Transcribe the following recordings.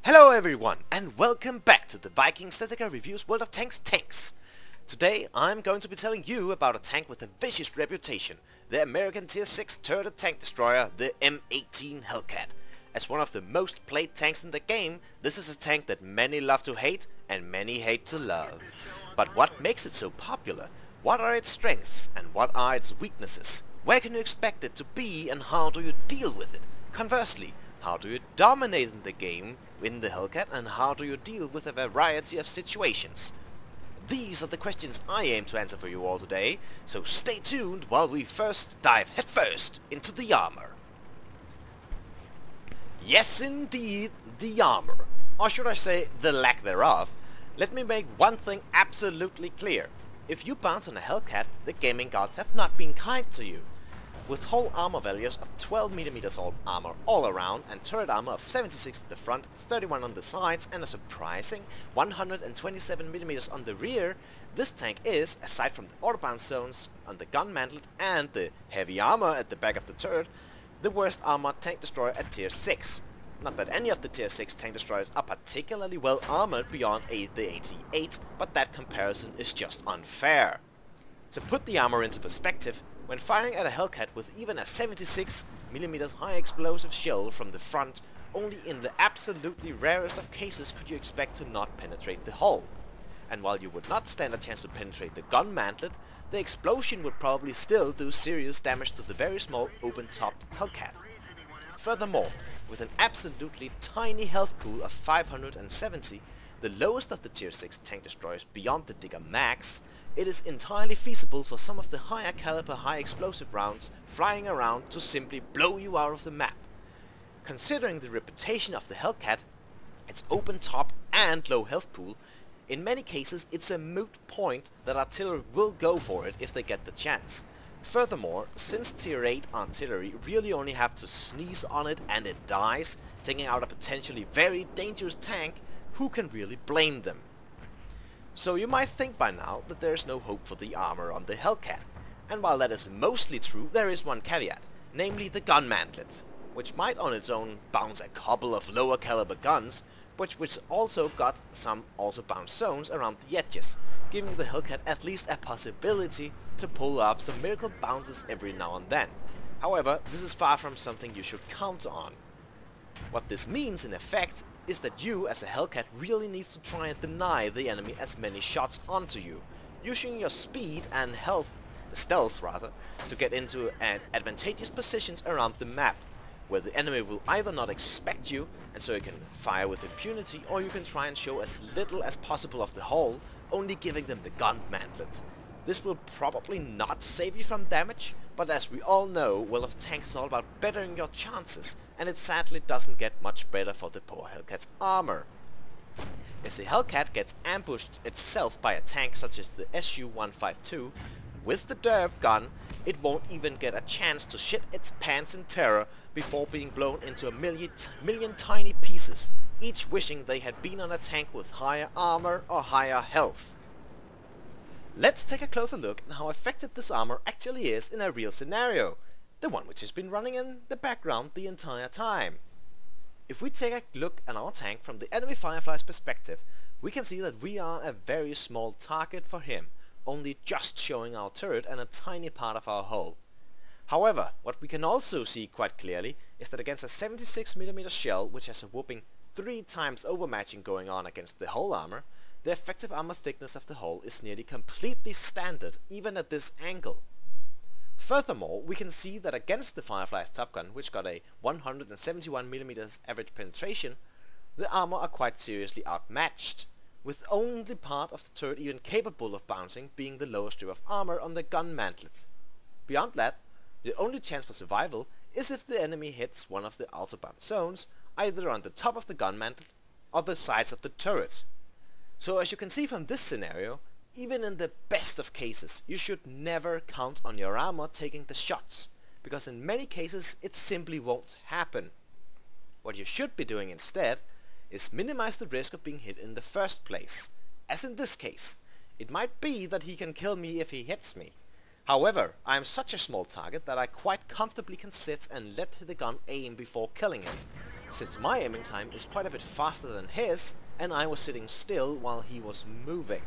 Hello everyone, and welcome back to the Viking Zethika Reviews World of Tanks. Today I'm going to be telling you about a tank with a vicious reputation, the American Tier 6 turret tank destroyer, the M18 Hellcat. As one of the most played tanks in the game, this is a tank that many love to hate and many hate to love. But what makes it so popular? What are its strengths and what are its weaknesses? Where can you expect it to be and how do you deal with it? Conversely, how do you dominate in the game in the Hellcat and how do you deal with a variety of situations? These are the questions I aim to answer for you all today, so stay tuned while we first dive headfirst into the armor. Yes indeed, the armor. Or should I say, the lack thereof. Let me make one thing absolutely clear. If you bounce on a Hellcat, the gaming gods have not been kind to you. With whole armor values of 12mm armor all around and turret armor of 76 at the front, 31 on the sides and a surprising 127mm on the rear, this tank is, aside from the autobound zones on the gun mantlet and the heavy armor at the back of the turret, the worst armored tank destroyer at tier 6. Not that any of the tier 6 tank destroyers are particularly well armored beyond the AT-8, but that comparison is just unfair. To put the armor into perspective, when firing at a Hellcat with even a 76mm high explosive shell from the front, only in the absolutely rarest of cases could you expect to not penetrate the hull. And while you would not stand a chance to penetrate the gun mantlet, the explosion would probably still do serious damage to the very small open-topped Hellcat. Furthermore, with an absolutely tiny health pool of 570, the lowest of the tier 6 tank destroyers beyond the Digger Max, it is entirely feasible for some of the higher caliber high explosive rounds flying around to simply blow you out of the map. Considering the reputation of the Hellcat, its open top and low health pool, in many cases it's a moot point that artillery will go for it if they get the chance. Furthermore, since tier 8 artillery really only have to sneeze on it and it dies, taking out a potentially very dangerous tank, who can really blame them? So you might think by now that there is no hope for the armor on the Hellcat. And while that is mostly true, there is one caveat, namely the gun mantlet, which might on its own bounce a couple of lower caliber guns, but which also got some also bounce zones around the edges, giving the Hellcat at least a possibility to pull off some miracle bounces every now and then. However, this is far from something you should count on. What this means in effect is that you as a Hellcat really needs to try and deny the enemy as many shots onto you, using your speed and stealth to get into advantageous positions around the map, where the enemy will either not expect you and so you can fire with impunity, or you can try and show as little as possible of the hull, only giving them the gun mantlet. This will probably not save you from damage, but as we all know, World of Tanks is all about bettering your chances, and it sadly doesn't get much better for the poor Hellcat's armor. If the Hellcat gets ambushed itself by a tank such as the Su-152, with the derp gun, it won't even get a chance to shit its pants in terror before being blown into a million tiny pieces, each wishing they had been on a tank with higher armor or higher health. Let's take a closer look at how effective this armor actually is in a real scenario, the one which has been running in the background the entire time. If we take a look at our tank from the enemy Firefly's perspective, we can see that we are a very small target for him, only just showing our turret and a tiny part of our hull. However, what we can also see quite clearly is that against a 76mm shell, which has a whopping 3 times overmatching going on against the hull armor, the effective armor thickness of the hull is nearly completely standard even at this angle. Furthermore, we can see that against the Firefly's Top Gun, which got a 171mm average penetration, the armor are quite seriously outmatched, with only part of the turret even capable of bouncing being the lower strip of armor on the gun mantlet. Beyond that, the only chance for survival is if the enemy hits one of the autobound zones, either on the top of the gun mantlet or the sides of the turret. So as you can see from this scenario, even in the best of cases, you should never count on your armor taking the shots, because in many cases it simply won't happen. What you should be doing instead is minimize the risk of being hit in the first place. As in this case, it might be that he can kill me if he hits me. However, I am such a small target that I quite comfortably can sit and let the gun aim before killing him. since my aiming time is quite a bit faster than his, and I was sitting still while he was moving.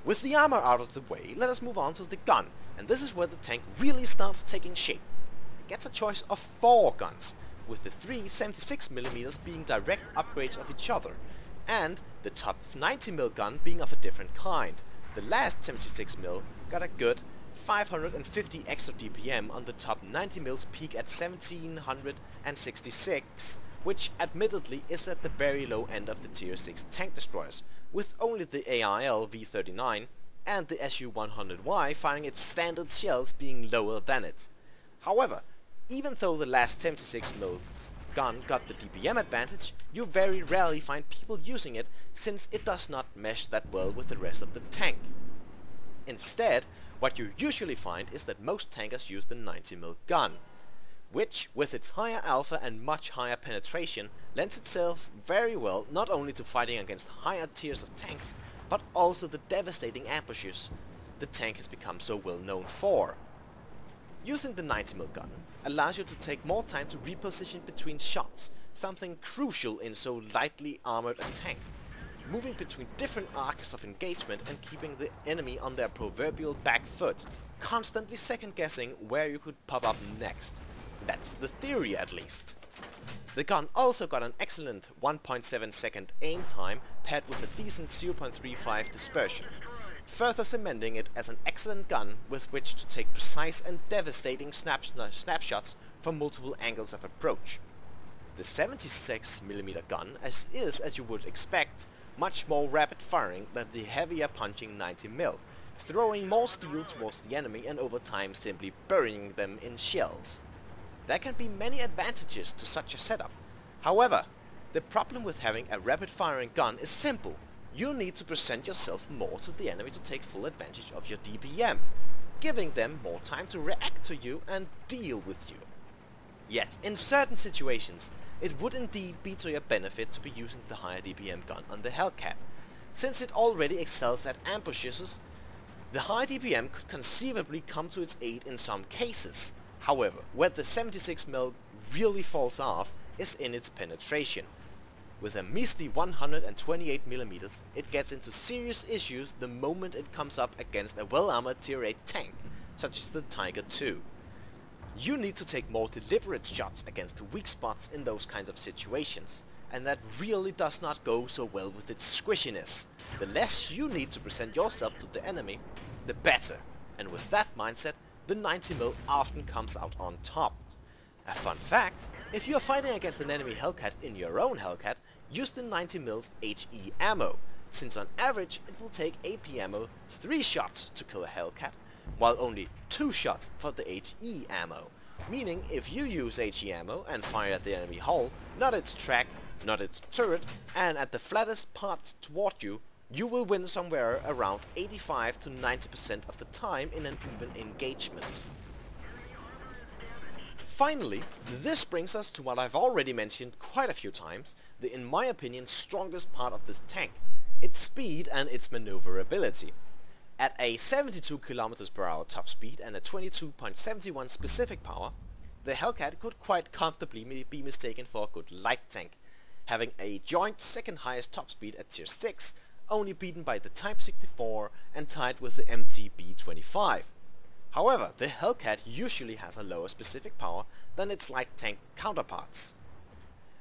With the armor out of the way, let us move on to the gun, and this is where the tank really starts taking shape. It gets a choice of 4 guns, with the 3 76mm being direct upgrades of each other, and the top 90mm gun being of a different kind. The last 76mm got a good 550 extra DPM on the top 90mm peak at 1766, which admittedly is at the very low end of the tier 6 tank destroyers, with only the ARL V39 and the SU-100Y firing its standard shells being lower than it. However, even though the last 76mm gun got the DPM advantage, you very rarely find people using it since it does not mesh that well with the rest of the tank. Instead, what you usually find is that most tankers use the 90mm gun, which, with its higher alpha and much higher penetration, lends itself very well not only to fighting against higher tiers of tanks, but also the devastating ambushes the tank has become so well known for. Using the 90mm gun allows you to take more time to reposition between shots, something crucial in so lightly armored a tank. Moving between different arcs of engagement and keeping the enemy on their proverbial back foot, constantly second guessing where you could pop up next. That's the theory at least. The gun also got an excellent 1.7 second aim time paired with a decent 0.35 dispersion, further cementing it as an excellent gun with which to take precise and devastating snapshots from multiple angles of approach. The 76mm gun is, as you would expect, much more rapid firing than the heavier punching 90mm, throwing more steel towards the enemy and over time simply burying them in shells. There can be many advantages to such a setup. However, the problem with having a rapid firing gun is simple. You need to present yourself more to the enemy to take full advantage of your DPM, giving them more time to react to you and deal with you. Yet, in certain situations, it would indeed be to your benefit to be using the higher DPM gun on the Hellcat. Since it already excels at ambushes, the high DPM could conceivably come to its aid in some cases. However, where the 76mm really falls off is in its penetration. With a measly 128mm, it gets into serious issues the moment it comes up against a well-armored tier 8 tank, such as the Tiger II. You need to take more deliberate shots against the weak spots in those kinds of situations, and that really does not go so well with its squishiness. The less you need to present yourself to the enemy, the better, and with that mindset, the 90mm often comes out on top. A fun fact, if you are fighting against an enemy Hellcat in your own Hellcat, use the 90mm's HE ammo, since on average it will take AP ammo 3 shots to kill a Hellcat, while only 2 shots for the HE ammo, meaning if you use HE ammo and fire at the enemy hull, not its track, not its turret, and at the flattest part toward you, you will win somewhere around 85 to 90% of the time in an even engagement. Finally, this brings us to what I've already mentioned quite a few times, the in my opinion strongest part of this tank, its speed and its maneuverability. At a 72 km/h top speed and a 22.71 specific power, the Hellcat could quite comfortably be mistaken for a good light tank, having a joint second highest top speed at tier 6, only beaten by the Type 64 and tied with the MTB-25. However, the Hellcat usually has a lower specific power than its light tank counterparts.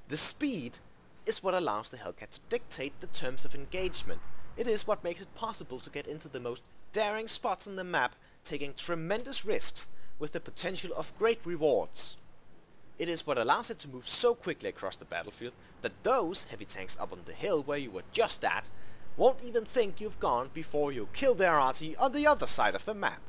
The speed is what allows the Hellcat to dictate the terms of engagement. It is what makes it possible to get into the most daring spots on the map, taking tremendous risks with the potential of great rewards. It is what allows it to move so quickly across the battlefield that those heavy tanks up on the hill where you were just at won't even think you've gone before you kill their arty on the other side of the map.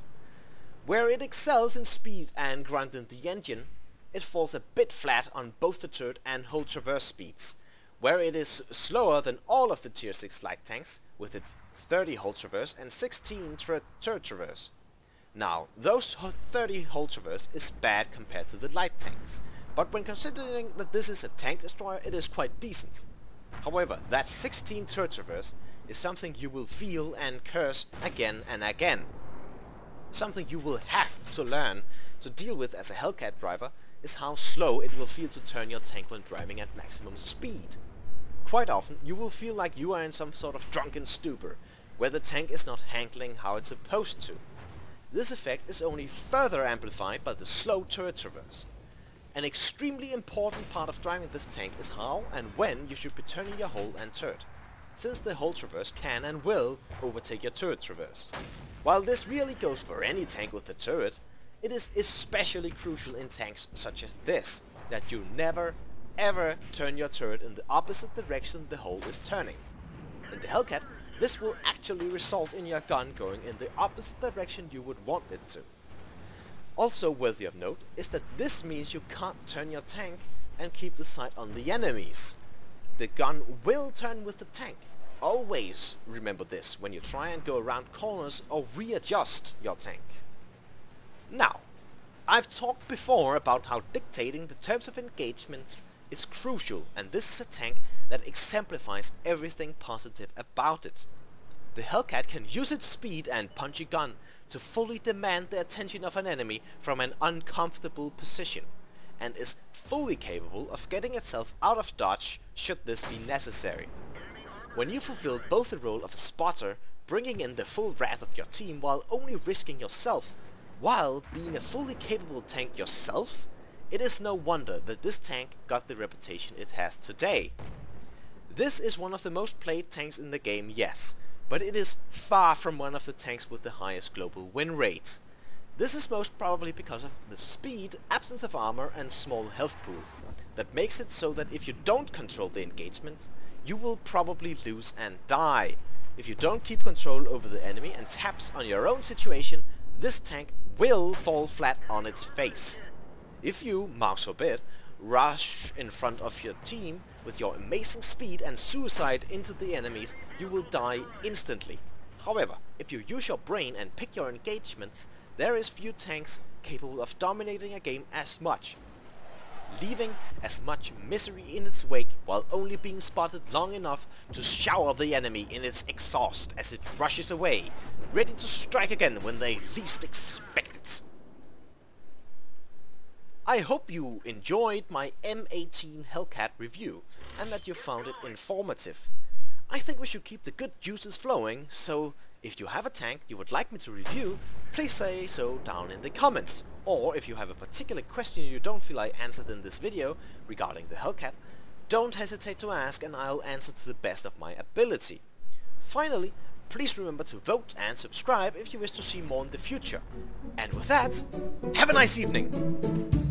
Where it excels in speed and grunt in the engine, it falls a bit flat on both the turret and whole traverse speeds, where it is slower than all of the tier 6 light tanks with its 30 whole traverse and 16 turret traverse. Now, those 30 whole traverse is bad compared to the light tanks, but when considering that this is a tank destroyer, it is quite decent. However, that 16 turret traverse is something you will feel and curse again and again. Something you will have to learn to deal with as a Hellcat driver is how slow it will feel to turn your tank when driving at maximum speed. Quite often you will feel like you are in some sort of drunken stupor, where the tank is not handling how it's supposed to. This effect is only further amplified by the slow turret traverse. An extremely important part of driving this tank is how and when you should be turning your hull and turret, since the hull traverse can and will overtake your turret traverse. While this really goes for any tank with a turret, it is especially crucial in tanks such as this, that you never ever turn your turret in the opposite direction the hull is turning. In the Hellcat, this will actually result in your gun going in the opposite direction you would want it to. Also worthy of note is that this means you can't turn your tank and keep the sight on the enemies. The gun will turn with the tank. Always remember this when you try and go around corners or readjust your tank. Now, I've talked before about how dictating the terms of engagements is crucial, and this is a tank that exemplifies everything positive about it. The Hellcat can use its speed and punchy gun to fully demand the attention of an enemy from an uncomfortable position, and is fully capable of getting itself out of dodge should this be necessary. When you fulfill both the role of a spotter, bringing in the full wrath of your team while only risking yourself, while being a fully capable tank yourself, it is no wonder that this tank got the reputation it has today. This is one of the most played tanks in the game, yes, but it is far from one of the tanks with the highest global win rate. This is most probably because of the speed, absence of armor and small health pool, that makes it so that if you don't control the engagement, you will probably lose and die. If you don't keep control over the enemy and taps on your own situation, this tank will fall flat on its face. If you, mouse forbid, rush in front of your team with your amazing speed and suicide into the enemies, you will die instantly. However, if you use your brain and pick your engagements, there is few tanks capable of dominating a game as much, leaving as much misery in its wake while only being spotted long enough to shower the enemy in its exhaust as it rushes away, ready to strike again when they least expect it. I hope you enjoyed my M18 Hellcat review and that you found it informative. I think we should keep the good juices flowing, so if you have a tank you would like me to review, please say so down in the comments. Or if you have a particular question you don't feel I answered in this video regarding the Hellcat, don't hesitate to ask and I'll answer to the best of my ability. Finally, please remember to vote and subscribe if you wish to see more in the future. And with that, have a nice evening!